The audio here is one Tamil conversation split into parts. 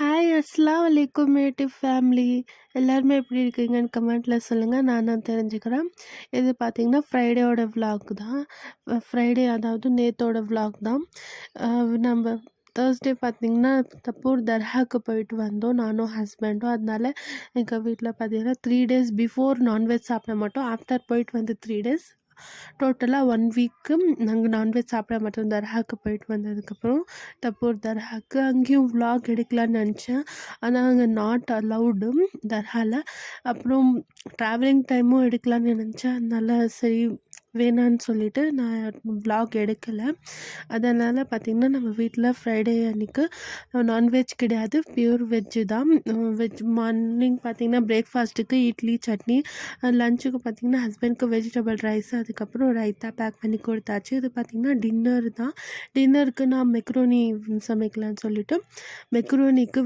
ஹாய் அஸ்ஸலாமு அலைக்கும் யூடியூப் ஃபேமிலி. எல்லாருமே எப்படி இருக்கீங்கன்னு கமெண்ட்ல சொல்லுங்கள், நானும் தெரிஞ்சுக்கிறேன். இது பார்த்தீங்கன்னா ஃப்ரைடேயோட vlog தான். ஃப்ரைடே அதாவது நேத்தோட vlog தான். நம்ம தேர்ஸ்டே பார்த்தீங்கன்னா தப்பூர் தர்காவுக்கு போயிட்டு வந்தோம், நானும் ஹஸ்பண்டும். அதனால எங்கள் வீட்டில் பார்த்தீங்கன்னா 3 days பிஃபோர் நான்வெஜ் சாப்பிட மாட்டோம். ஆஃப்டர் போயிட்டு வந்து 3 days டோட்டலாக 1 வீக்கு நாங்கள் நான்வெஜ் சாப்பிட மாட்டோம். தர்காவுக்கு போயிட்டு வந்ததுக்கப்புறம் தப்பூர் தர்காவுக்கு அங்கேயும் vlog எடுக்கலான்னு நினச்சேன். ஆனால் அங்கே நாட் அலவுடு தர்காவில். அப்புறம் ட்ராவலிங் டைமும் எடுக்கலான்னு நினச்சேன். அதனால சரி வேணான்னு சொல்லிட்டு நான் vlog எடுக்கலை. அதனால் பார்த்திங்கன்னா நம்ம வீட்டில் ஃப்ரைடே அன்றைக்கி நான்வெஜ் கிடையாது, பியூர் வெஜ்ஜு தான். வெஜ் மார்னிங் பார்த்திங்கன்னா பிரேக்ஃபாஸ்ட்டுக்கு இட்லி சட்னி, லஞ்சுக்கு பார்த்திங்கன்னா ஹஸ்பண்ட்க்கு வெஜிடபிள் ரைஸ், அதுக்கப்புறம் ரைத்தா பேக் பண்ணி கொடுத்தாச்சு. இது பார்த்திங்கன்னா டின்னர் தான். டின்னருக்கு நான் மெக்ரோனி சமைக்கலான்னு சொல்லிட்டு மெக்ரோனிக்கு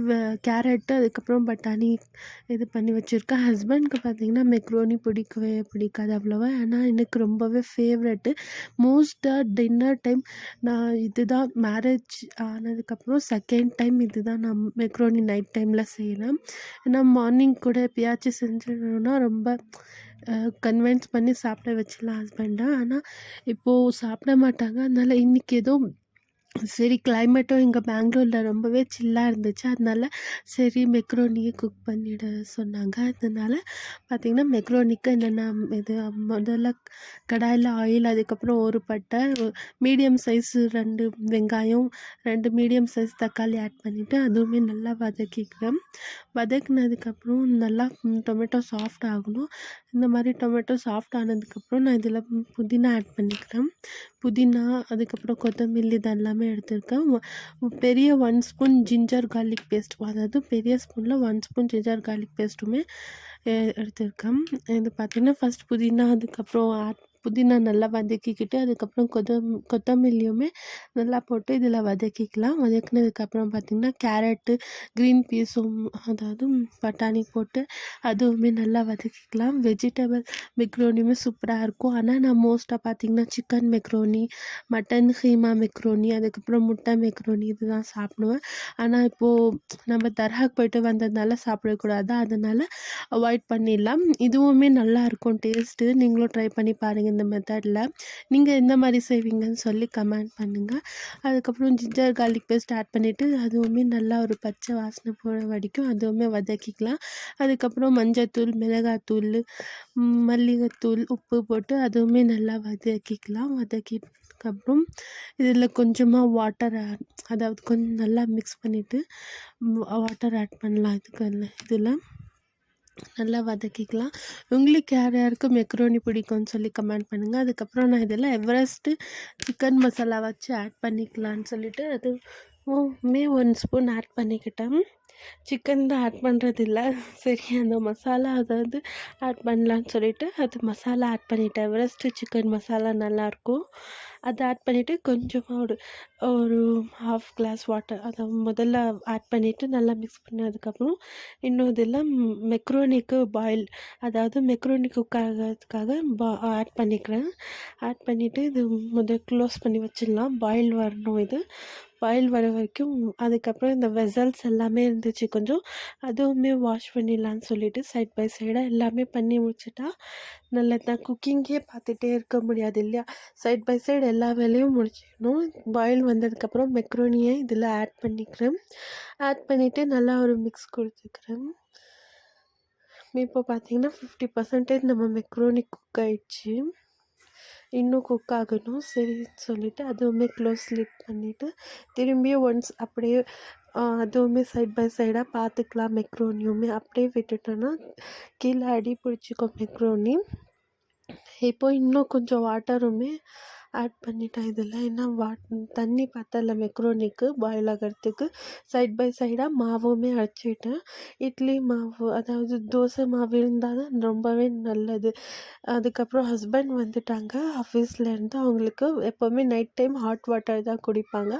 கேரட்டு அதுக்கப்புறம் பட்டாணி இது பண்ணி வச்சுருக்கேன். ஹஸ்பண்ட்க்கு பார்த்திங்கன்னா மெக்ரோனி பிடிக்கவே பிடிக்காது அவ்வளோவா. ஆனால் எனக்கு ரொம்பவே ஃபேவரெட்டு. மோஸ்ட்டாக டின்னர் டைம் நான் இதுதான் மேரேஜ் ஆனதுக்கப்புறம் செகண்ட் டைம் இதுதான் நான் மெக்ரோனி நைட் டைமில் செய்கிறேன். ஏன்னா மார்னிங் கூட எப்பயாச்சும் செஞ்சிடணுன்னா ரொம்ப கன்வின்ஸ் பண்ணி சாப்பிட வச்சிடலாம் ஹஸ்பண்டை. ஆனால் இப்போது சாப்பிட மாட்டாங்க. அதனால் இன்றைக்கி ஏதோ சரி கிளைமேட்டும் இங்கே பெங்களூரில் ரொம்பவே சில்லாக இருந்துச்சு. அதனால சரி மெக்ரோனியே குக் பண்ணிட சொன்னாங்க. அதனால் பார்த்திங்கன்னா மெக்ரோனிக்கு என்னென்ன இது முதல்ல கடாயில் ஆயில், அதுக்கப்புறம் ஒரு பட்டை, மீடியம் சைஸ் 2 வெங்காயம், 2 மீடியம் சைஸ் தக்காளி ஆட் பண்ணிவிட்டு அதுவுமே நல்லா வதக்கிக்கிறேன். வதக்கினதுக்கப்புறம் நல்லா டொமேட்டோ சாஃப்ட் ஆகணும். இந்த மாதிரி டொமேட்டோ சாஃப்ட் ஆனதுக்கப்புறம் நான் இதில் புதினா ஆட் பண்ணிக்கிறேன். புதினா அதுக்கப்புறம் கொத்தமல்லி இது எல்லாமே எடுத்திருக்கேன். பெரிய 1 ஸ்பூன் ஜிஞ்சர் கார்லிக் பேஸ்ட், அதாவது பெரிய ஸ்பூனில் 1 ஸ்பூன் ஜிஞ்சர் கார்லிக் பேஸ்ட்டுமே எடுத்திருக்கேன். இது பார்த்திங்கன்னா ஃபஸ்ட் புதினா, அதுக்கப்புறம் புதினா நல்லா வதக்கிக்கிட்டு அதுக்கப்புறம் கொத்தமல்லியுமே நல்லா போட்டு இதில் வதக்கிக்கலாம். வதக்கினதுக்கப்புறம் பார்த்திங்கன்னா கேரட்டு, க்ரீன் பீஸும் அதாவது பட்டாணி போட்டு அதுவுமே நல்லா வதக்கிக்கலாம். வெஜிடபிள் மெக்ரோனியுமே சூப்பராக இருக்கும். ஆனால் நான் மோஸ்ட்டாக பார்த்திங்கன்னா chicken macaroni, mutton keema macaroni, அதுக்கப்புறம் முட்டை மெக்ரோனி இது தான் சாப்பிடுவேன். ஆனால் இப்போது நம்ம தர்காக்கு போயிட்டு வந்ததுனால சாப்பிடக்கூடாது, அதனால் அவாய்ட் பண்ணிடலாம். இதுவுமே நல்லாயிருக்கும் டேஸ்ட்டு. நீங்களும் ட்ரை பண்ணி பாருங்கள் இந்த மெத்தடில். நீங்கள் எந்த மாதிரி செய்வீங்கன்னு சொல்லி கமெண்ட் பண்ணுங்கள். அதுக்கப்புறம் ஜிஞ்சர் கார்லிக் பேஸ்ட் ஆட் பண்ணிவிட்டு அதுவுமே நல்லா ஒரு பச்சை வாசனை போகிற வரைக்கும் அதுவுமே வதக்கிக்கலாம். அதுக்கப்புறம் மஞ்சத்தூள், மிளகாத்தூள், மல்லிகைத்தூள், உப்பு போட்டு அதுவுமே நல்லா வதக்கிக்கலாம். வதக்கினதுக்கப்புறம் இதில் கொஞ்சமாக வாட்டர் அதாவது கொஞ்சம் நல்லா மிக்ஸ் பண்ணிவிட்டு வாட்டர் ஆட் பண்ணலாம். இதில் நல்லா வதக்கிக்கலாம். உங்களுக்கு யார் யாருக்கு மெக்ரோனி பிடிக்கும்னு சொல்லி கமெண்ட் பண்ணுங்கள். அதுக்கப்புறம் நான் இதில் எவரெஸ்ட்டு சிக்கன் மசாலா வச்சு ஆட் பண்ணிக்கலான்னு சொல்லிட்டு அதுவுமே 1 ஸ்பூன் ஆட் பண்ணிக்கிட்டேன். சிக்கன் தான் ஆட் பண்ணுறதில்ல, சரி அந்த மசாலா அதாவது ஆட் பண்ணலான்னு சொல்லிட்டு அது மசாலா ஆட் பண்ணிவிட்டேன். எவரெஸ்ட்டு சிக்கன் மசாலா நல்லாயிருக்கும். அதை ஆட் பண்ணிவிட்டு கொஞ்சமாக ஒரு 1/2 கிளாஸ் வாட்டர் அதை முதல்ல ஆட் பண்ணிவிட்டு நல்லா மிக்ஸ் பண்ணதுக்கப்புறம் இன்னும் இதில் மெக்ரோனிக்கு பாயில் அதாவது மெக்ரோனி குக் ஆகிறதுக்காக ஆட் பண்ணிக்கிறேன். ஆட் பண்ணிவிட்டு இது க்ளோஸ் பண்ணி வச்சிடலாம். பாயில் வரணும். இது பாயில் வர வரைக்கும் அதுக்கப்புறம் இந்த வெசல்ஸ் எல்லாமே இருந்துச்சு கொஞ்சம், அதுவுமே வாஷ் பண்ணிடலான்னு சொல்லிவிட்டு சைட் பை சைடாக எல்லாமே பண்ணி முடிச்சுட்டா நல்லது தான். குக்கிங்கே பார்த்துட்டே இருக்க முடியாது இல்லையா, சைட் பை சைடு எல்லா வேலையும் முடிச்சிடணும். பாயில் வந்ததுக்கப்புறம் மெக்ரோனியை இதில் ஆட் பண்ணிக்கிறேன். ஆட் பண்ணிவிட்டு நல்லா ஒரு மிக்ஸ் கொடுத்துக்கிறேன். இப்போ பார்த்திங்கன்னா 50% நம்ம மெக்ரோனி குக் ஆகிடுச்சு. இன்னும் குக் ஆகணும். சரின்னு சொல்லிவிட்டு அதுவுமே க்ளோஸ் லிட் பண்ணிவிட்டு திரும்பியும் ஒன்ஸ் அப்படியே அதுவுமே சைட் பை சைடாக பார்த்துக்கலாம். மெக்ரோனியுமே அப்படியே விட்டுட்டோன்னா கீழே அடி பிடிச்சிக்கும் மெக்ரோனி. இப்போ இன்னும் கொஞ்சம் வாட்டருமே ஆட் பண்ணிட்டேன் இதில். ஏன்னா தண்ணி பத்தலை மெக்ரோனிக்கு பாயில் ஆகிறதுக்கு. சைட் பை சைடாக மாவுமே அரைச்சிட்டேன். இட்லி மாவு அதாவது தோசை மாவு இருந்தால் தான் ரொம்பவே நல்லது. அதுக்கப்புறம் ஹஸ்பண்ட் வந்துட்டாங்க ஆஃபீஸ்லேருந்து. அவங்களுக்கு எப்போவுமே நைட் டைம் ஹாட் வாட்டர் தான் குடிப்பாங்க.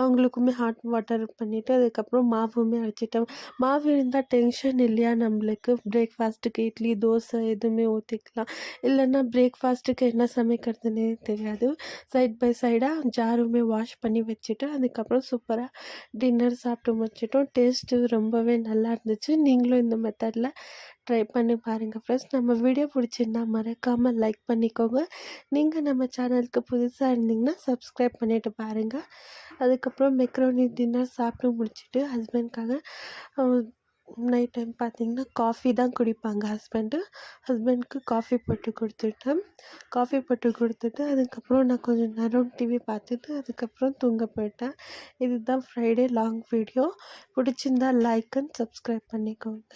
அவங்களுக்குமே ஹாட் வாட்டர் பண்ணிவிட்டு அதுக்கப்புறம் மாவுமே அரைச்சிட்டேன். மாவு இருந்தால் டென்ஷன் இல்லையா நம்மளுக்கு. பிரேக்ஃபாஸ்ட்டுக்கு இட்லி, தோசை எதுவுமே ஊற்றிக்கலாம். இல்லைன்னா பிரேக்ஃபாஸ்ட்டுக்கு என்ன சமைக்கிறதுனே தெரியாது. சைட் பை சைடாக ஜாருமே வாஷ் பண்ணி வச்சுட்டு அதுக்கப்புறம் சூப்பராக டின்னர் சாப்பிட்டு முடிச்சிட்டோம். டேஸ்ட்டு ரொம்பவே நல்லா இருந்துச்சு. நீங்களும் இந்த மெத்தடில் ட்ரை பண்ணி பாருங்கள் ஃப்ரெண்ட்ஸ். நம்ம வீடியோ பிடிச்சிருந்தா மறக்காமல் லைக் பண்ணிக்கோங்க. நீங்கள் நம்ம சேனலுக்கு புதுசாக இருந்தீங்கன்னா சப்ஸ்கிரைப் பண்ணிவிட்டு பாருங்கள். அதுக்கப்புறம் மெக்ரோனி டின்னர் சாப்பிட்டு முடிச்சுட்டு ஹஸ்பண்ட்காக நைட் டைம் பார்த்திங்கன்னா காஃபி தான் குடிப்பாங்க ஹஸ்பண்டுக்கு காஃபி போட்டு கொடுத்துட்டேன். காஃபி போட்டு கொடுத்துட்டு அதுக்கப்புறம் நான் கொஞ்சம் நேரம் டிவி பார்த்துட்டு அதுக்கப்புறம் தூங்க போயிட்டேன். இதுதான் ஃப்ரைடே லாங் வீடியோ. பிடிச்சிருந்தா லைக் அண்ட் சப்ஸ்கிரைப் பண்ணிக்கோங்க.